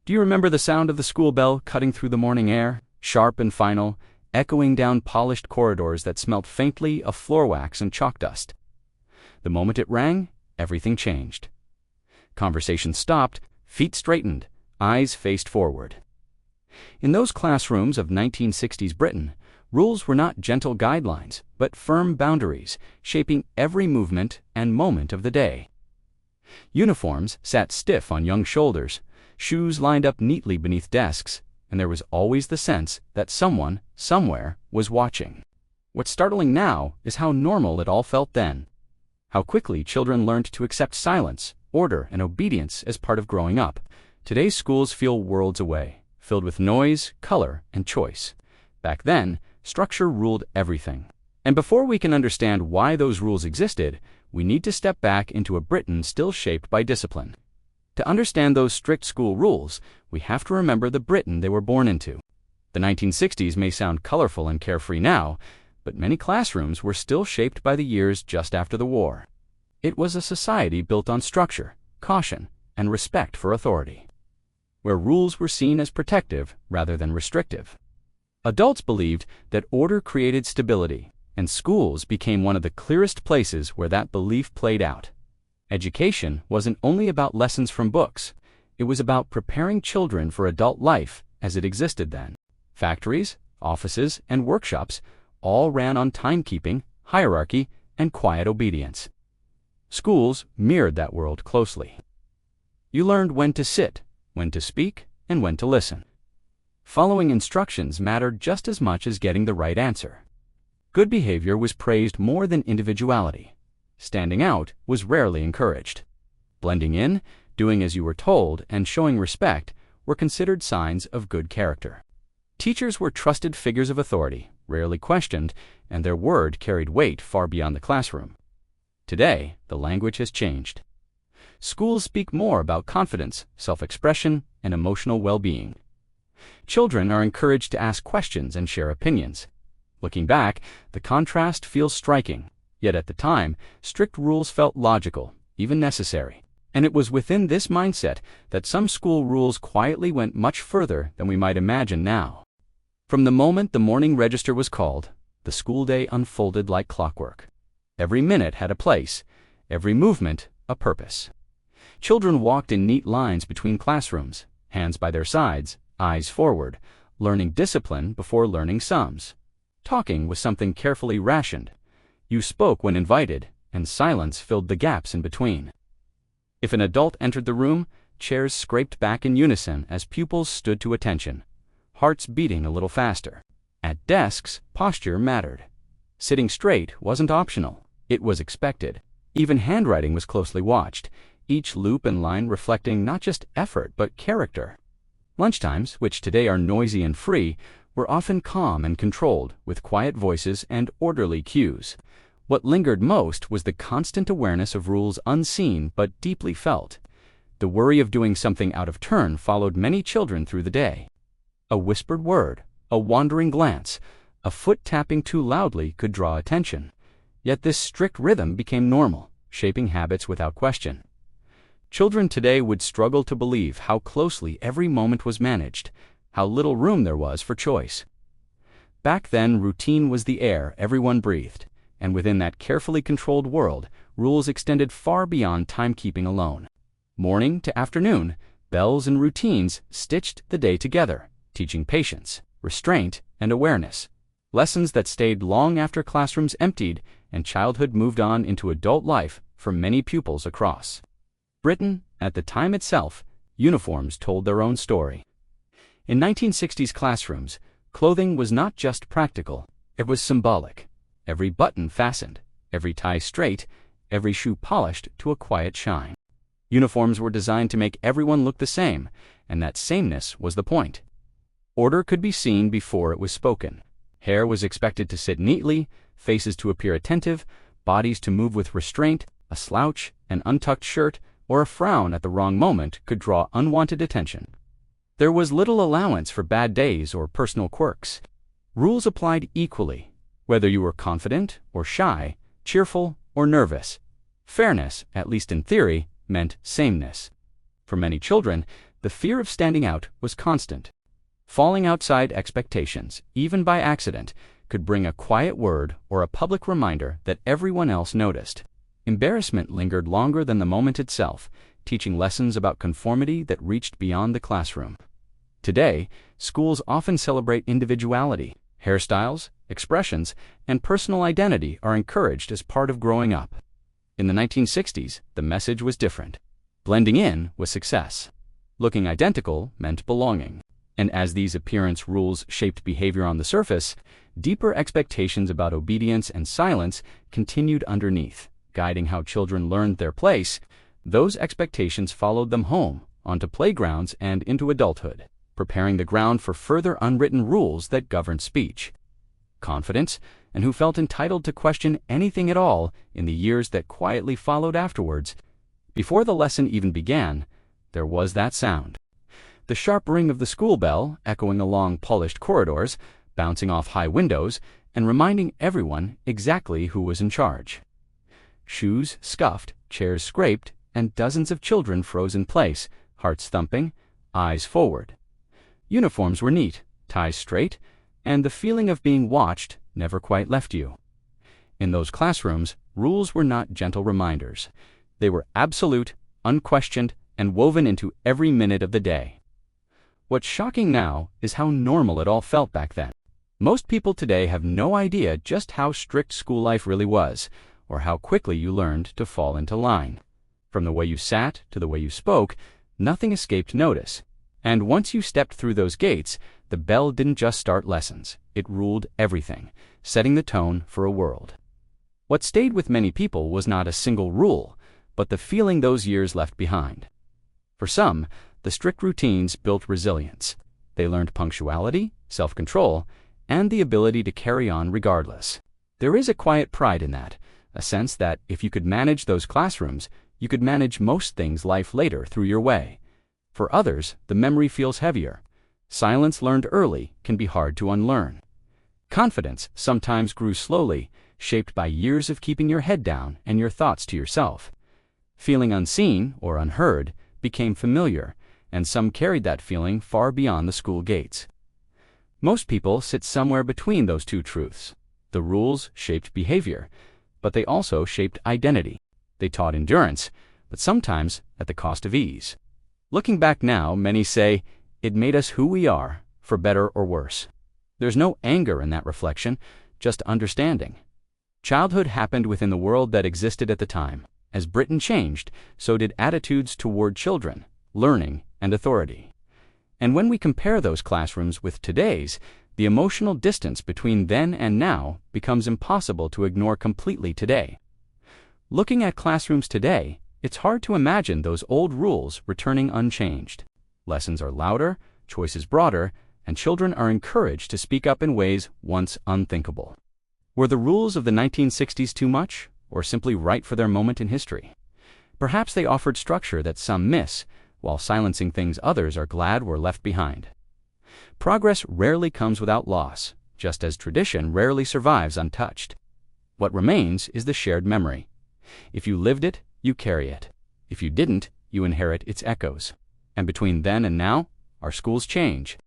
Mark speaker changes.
Speaker 1: Do you remember the sound of the school bell cutting through the morning air, sharp and final, echoing down polished corridors that smelt faintly of floor wax and chalk dust? The moment it rang, everything changed. Conversation stopped, feet straightened, eyes faced forward. In those classrooms of 1960s Britain, rules were not gentle guidelines, but firm boundaries, shaping every movement and moment of the day. Uniforms sat stiff on young shoulders, shoes lined up neatly beneath desks, and there was always the sense that someone, somewhere, was watching. What's startling now is how normal it all felt then. How quickly children learned to accept silence, order, and obedience as part of growing up. Today's schools feel worlds away, filled with noise, color, and choice. Back then, structure ruled everything. And before we can understand why those rules existed, we need to step back into a Britain still shaped by discipline. To understand those strict school rules, we have to remember the Britain they were born into. The 1960s may sound colorful and carefree now, but many classrooms were still shaped by the years just after the war. It was a society built on structure, caution, and respect for authority, where rules were seen as protective rather than restrictive. Adults believed that order created stability, and schools became one of the clearest places where that belief played out. Education wasn't only about lessons from books. It was about preparing children for adult life as it existed then. Factories, offices, and workshops all ran on timekeeping, hierarchy, and quiet obedience. Schools mirrored that world closely. You learned when to sit, when to speak, and when to listen. Following instructions mattered just as much as getting the right answer. Good behavior was praised more than individuality. Standing out was rarely encouraged. Blending in, doing as you were told, and showing respect were considered signs of good character. Teachers were trusted figures of authority, rarely questioned, and their word carried weight far beyond the classroom. Today, the language has changed. Schools speak more about confidence, self-expression, and emotional well-being. Children are encouraged to ask questions and share opinions. Looking back, the contrast feels striking. Yet at the time, strict rules felt logical, even necessary. And it was within this mindset that some school rules quietly went much further than we might imagine now. From the moment the morning register was called, the school day unfolded like clockwork. Every minute had a place, every movement a purpose. Children walked in neat lines between classrooms, hands by their sides, eyes forward, learning discipline before learning sums. Talking was something carefully rationed. You spoke when invited, and silence filled the gaps in between. If an adult entered the room, chairs scraped back in unison as pupils stood to attention, hearts beating a little faster. At desks, posture mattered. Sitting straight wasn't optional, it was expected. Even handwriting was closely watched, each loop and line reflecting not just effort but character. Lunchtimes, which today are noisy and free, were often calm and controlled, with quiet voices and orderly cues. What lingered most was the constant awareness of rules unseen but deeply felt. The worry of doing something out of turn followed many children through the day. A whispered word, a wandering glance, a foot tapping too loudly could draw attention. Yet this strict rhythm became normal, shaping habits without question. Children today would struggle to believe how closely every moment was managed, how little room there was for choice. Back then, routine was the air everyone breathed, and within that carefully controlled world, rules extended far beyond timekeeping alone. Morning to afternoon, bells and routines stitched the day together, teaching patience, restraint, and awareness. Lessons that stayed long after classrooms emptied and childhood moved on into adult life for many pupils across Britain. At the time itself, uniforms told their own story. In 1960s classrooms, clothing was not just practical, it was symbolic. Every button fastened, every tie straight, every shoe polished to a quiet shine. Uniforms were designed to make everyone look the same, and that sameness was the point. Order could be seen before it was spoken. Hair was expected to sit neatly, faces to appear attentive, bodies to move with restraint. A slouch, an untucked shirt, or a frown at the wrong moment could draw unwanted attention. There was little allowance for bad days or personal quirks. Rules applied equally, whether you were confident or shy, cheerful or nervous. Fairness, at least in theory, meant sameness. For many children, The fear of standing out was constant. Falling outside expectations, even by accident, could bring a quiet word or a public reminder that everyone else noticed. Embarrassment lingered longer than the moment itself, teaching lessons about conformity that reached beyond the classroom. Today, schools often celebrate individuality. Hairstyles, expressions, and personal identity are encouraged as part of growing up. In the 1960s, the message was different. Blending in was success. Looking identical meant belonging. And as these appearance rules shaped behavior on the surface, deeper expectations about obedience and silence continued underneath, guiding how children learned their place. Those expectations followed them home, onto playgrounds and into adulthood, preparing the ground for further unwritten rules that governed speech, confidence, and who felt entitled to question anything at all in the years that quietly followed afterwards. Before the lesson even began, there was that sound. The sharp ring of the school bell, echoing along polished corridors, bouncing off high windows, and reminding everyone exactly who was in charge. Shoes scuffed, chairs scraped, and dozens of children froze in place, hearts thumping, eyes forward. Uniforms were neat, ties straight, and the feeling of being watched never quite left you. In those classrooms, rules were not gentle reminders. They were absolute, unquestioned, and woven into every minute of the day. What's shocking now is how normal it all felt back then. Most people today have no idea just how strict school life really was, or how quickly you learned to fall into line. From the way you sat to the way you spoke, nothing escaped notice. And once you stepped through those gates, the bell didn't just start lessons. It ruled everything, setting the tone for a world. What stayed with many people was not a single rule, but the feeling those years left behind. For some, the strict routines built resilience. They learned punctuality, self-control, and the ability to carry on regardless. There is a quiet pride in that, a sense that if you could manage those classrooms, you could manage most things life later through your way. For others, the memory feels heavier. Silence learned early can be hard to unlearn. Confidence sometimes grew slowly, shaped by years of keeping your head down and your thoughts to yourself. Feeling unseen or unheard became familiar, and some carried that feeling far beyond the school gates. Most people sit somewhere between those two truths. The rules shaped behavior, but they also shaped identity. They taught endurance, but sometimes at the cost of ease. Looking back now, many say, it made us who we are, for better or worse. There's no anger in that reflection, just understanding. Childhood happened within the world that existed at the time. As Britain changed, so did attitudes toward children, learning, and authority. And when we compare those classrooms with today's, the emotional distance between then and now becomes impossible to ignore completely today. Looking at classrooms today, it's hard to imagine those old rules returning unchanged. Lessons are louder, choices broader, and children are encouraged to speak up in ways once unthinkable. Were the rules of the 1960s too much, or simply right for their moment in history? Perhaps they offered structure that some miss, while silencing things others are glad were left behind. Progress rarely comes without loss, just as tradition rarely survives untouched. What remains is the shared memory. If you lived it, you carry it. If you didn't, you inherit its echoes. And between then and now, our schools change,